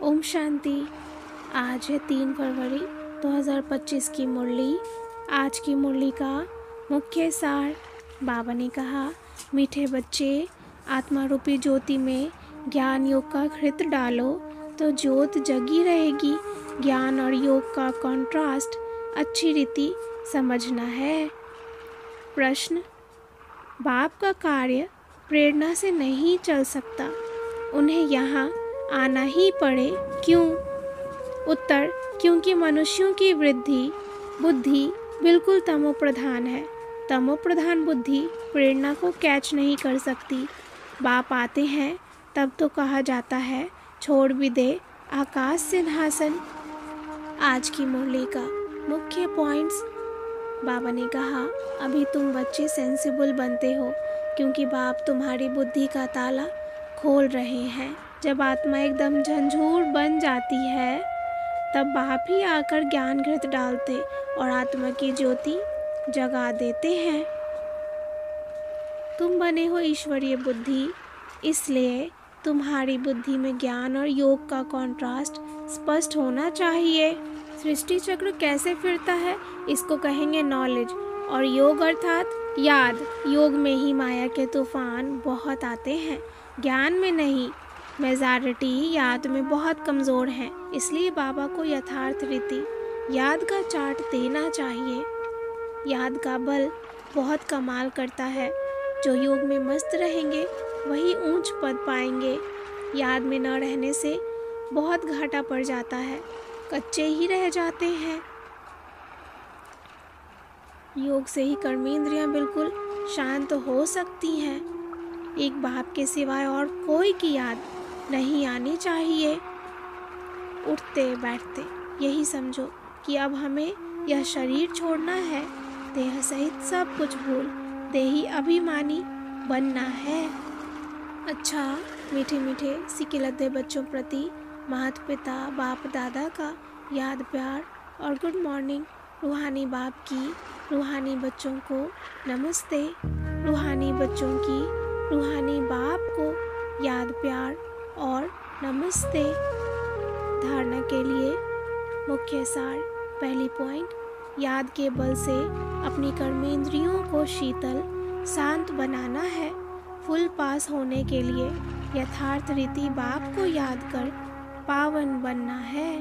ओम शांति। आज है 3 फरवरी 2025 की मुरली। आज की मुरली का मुख्य सार। बाबा ने कहा, मीठे बच्चे, आत्मा रूपी ज्योति में ज्ञान योग का घृत डालो तो ज्योत जगी रहेगी। ज्ञान और योग का कॉन्ट्रास्ट अच्छी रीति समझना है। प्रश्न, बाप का कार्य प्रेरणा से नहीं चल सकता, उन्हें यहाँ आना ही पड़े, क्यों? उत्तर, क्योंकि मनुष्यों की बुद्धि बिल्कुल तमोप्रधान है। तमोप्रधान बुद्धि प्रेरणा को कैच नहीं कर सकती। बाप आते हैं तब तो कहा जाता है, छोड़ भी दे आकाश सिंहासन। आज की मुरली का मुख्य पॉइंट्स। बाबा ने कहा, अभी तुम बच्चे सेंसिबल बनते हो क्योंकि बाप तुम्हारी बुद्धि का ताला खोल रहे हैं। जब आत्मा एकदम झंझूर बन जाती है तब बाप ही आकर ज्ञान घृत डालते और आत्मा की ज्योति जगा देते हैं। तुम बने हो ईश्वरीय बुद्धि, इसलिए तुम्हारी बुद्धि में ज्ञान और योग का कॉन्ट्रास्ट स्पष्ट होना चाहिए। सृष्टि चक्र कैसे फिरता है, इसको कहेंगे नॉलेज। और योग अर्थात याद। योग में ही माया के तूफान बहुत आते हैं, ज्ञान में नहीं। मेजॉरिटी याद में बहुत कमज़ोर हैं, इसलिए बाबा को यथार्थ रीति याद का चार्ट देना चाहिए। याद का बल बहुत कमाल करता है। जो योग में मस्त रहेंगे वही ऊंच पद पाएंगे। याद में न रहने से बहुत घाटा पड़ जाता है, कच्चे ही रह जाते हैं। योग से ही कर्मेंद्रियां बिल्कुल शांत हो सकती हैं। एक बाप के सिवाय और कोई की याद नहीं आनी चाहिए। उठते बैठते यही समझो कि अब हमें यह शरीर छोड़ना है। देह सहित सब कुछ भूल देही अभिमानी बनना है। अच्छा, मीठे मीठे सिकिलद्दे बच्चों प्रति माता पिता बाप दादा का याद प्यार और गुड मॉर्निंग। रूहानी बाप की रूहानी बच्चों को नमस्ते। रूहानी बच्चों की रूहानी बाप को याद प्यार और नमस्ते। धारणा के लिए मुख्य सार। पहली पॉइंट, याद के बल से अपनी कर्मेंद्रियों को शीतल शांत बनाना है। फुल पास होने के लिए यथार्थ रीति बाप को याद कर पावन बनना है।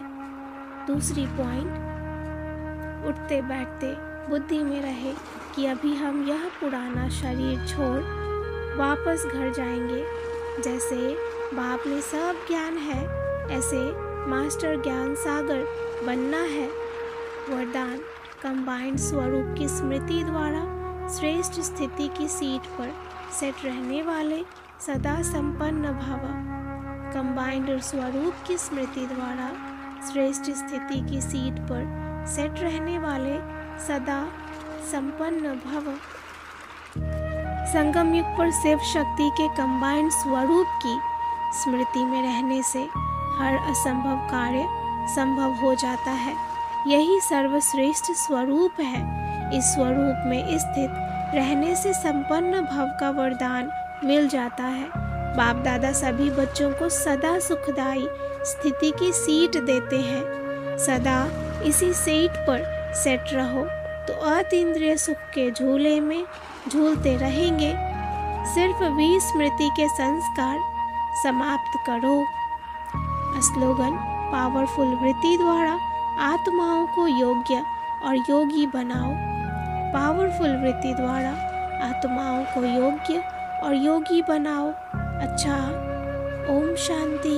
दूसरी पॉइंट, उठते बैठते बुद्धि में रहे कि अभी हम यह पुराना शरीर छोड़ वापस घर जाएंगे। जैसे बाप में सब ज्ञान है, ऐसे मास्टर ज्ञान सागर बनना है। वरदान, कंबाइंड स्वरूप की स्मृति द्वारा श्रेष्ठ स्थिति की सीट पर सेट रहने वाले सदा संपन्न भव। कंबाइंड स्वरूप की स्मृति द्वारा श्रेष्ठ स्थिति की सीट पर सेट रहने वाले सदा संपन्न भव। संगम युग पर शिव शक्ति के कंबाइंड स्वरूप की स्मृति में रहने से हर असंभव कार्य संभव हो जाता है। यही सर्वश्रेष्ठ स्वरूप है। इस स्वरूप में स्थित रहने से संपन्न भव का वरदान मिल जाता है। बाप दादा सभी बच्चों को सदा सुखदायी स्थिति की सीट देते हैं। सदा इसी सीट पर सेट रहो तो अतीन्द्रिय सुख के झूले में झूलते रहेंगे। सिर्फ विस्मृति के संस्कार समाप्त करो। स्लोगन, पावरफुल वृत्ति द्वारा आत्माओं को योग्य और योगी बनाओ। पावरफुल वृत्ति द्वारा आत्माओं को योग्य और योगी बनाओ। अच्छा, ओम शांति।